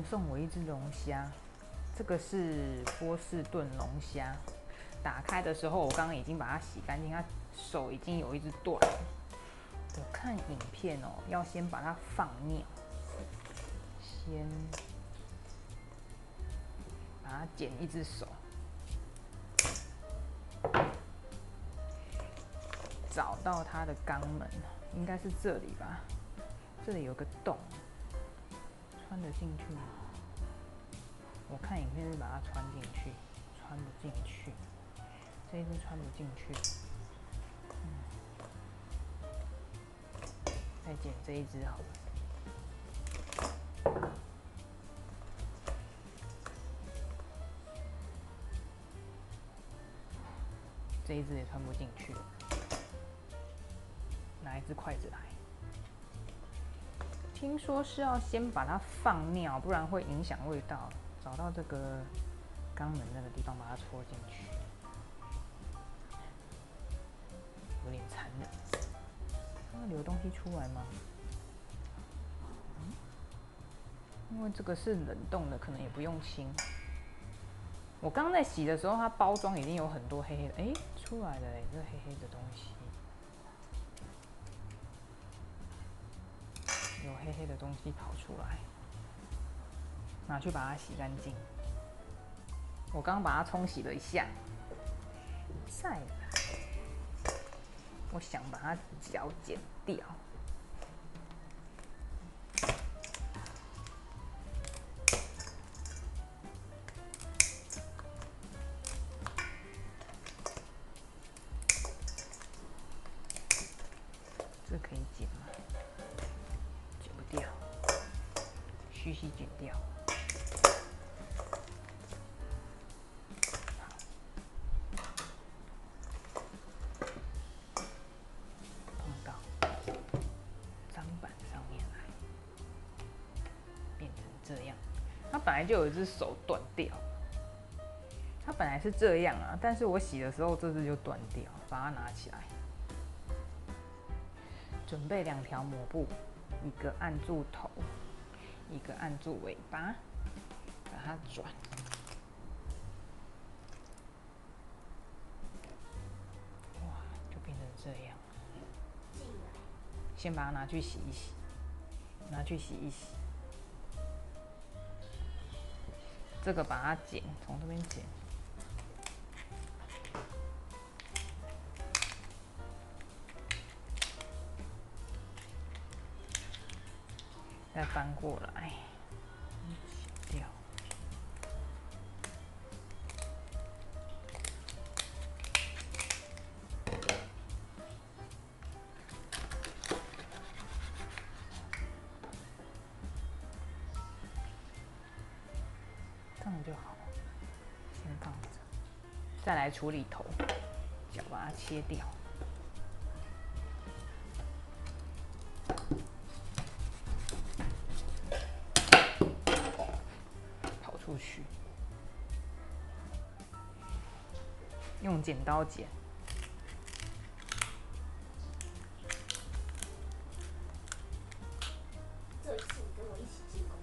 送我一只龙虾，这个是波士顿龙虾。打开的时候，我刚刚已经把它洗干净，它手已经有一只断了。我看影片哦，要先把它放尿，先把它剪一只手，找到它的肛门，应该是这里吧？这里有个洞，穿得进去吗？我看影片是把它穿进去，穿不进去，这一只穿不进去。再剪这一只好了。这一只也穿不进去，拿一只筷子来。听说是要先把它放尿，不然会影响味道。找到这个肛门那个地方，把它戳进去，有点残忍。它会流东西出来吗？因为这个是冷冻的，可能也不用清。我刚在洗的时候，它包装已经有很多黑黑的，哎，出来了哎，这黑黑的东西，有黑黑的东西跑出来，拿去把它洗干净。我刚把它冲洗了一下，再来，我想把它脚剪掉。这可以剪吗？剪不掉，须剪掉。碰到砧板上面来，变成这样。它本来就有一只手断掉，它本来是这样啊，但是我洗的时候这只就断掉，把它拿起来。准备2条抹布，一个按住头，一个按住尾巴，把它转。哇，就变成这样。先把它拿去洗一洗，拿去洗一洗。这个把它剪，从这边剪。再翻过来，洗掉。这样就好，先放着。再来处理头，脚把它切掉。跑出去，用剪刀剪。这次跟我一起进攻。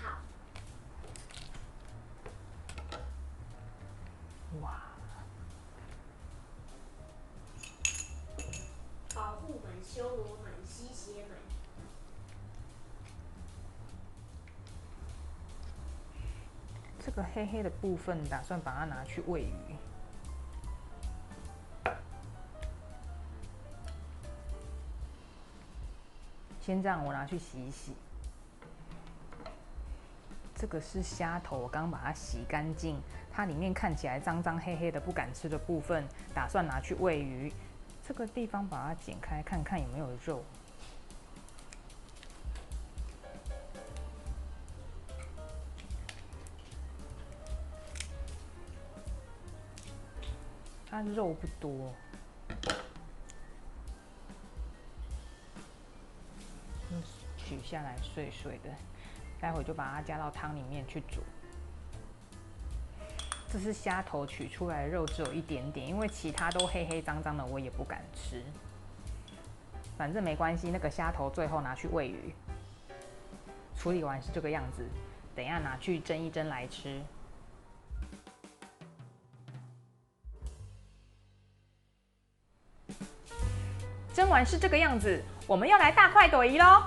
好。哇！保护门、修罗门、吸血门。这个黑黑的部分，打算把它拿去喂鱼。先这样，我拿去洗一洗。这个是虾头，我刚把它洗干净，它里面看起来脏脏黑黑的，不敢吃的部分，打算拿去喂鱼。这个地方把它剪开，看看有没有肉。它肉不多，取下来碎碎的，待会就把它加到汤里面去煮。这是虾头取出来的肉只有一点点，因为其他都黑黑脏脏的，我也不敢吃。反正没关系，那个虾头最后拿去喂鱼。处理完是这个样子，等一下拿去蒸一蒸来吃。蒸完是这个样子，我们要来大快朵颐喽！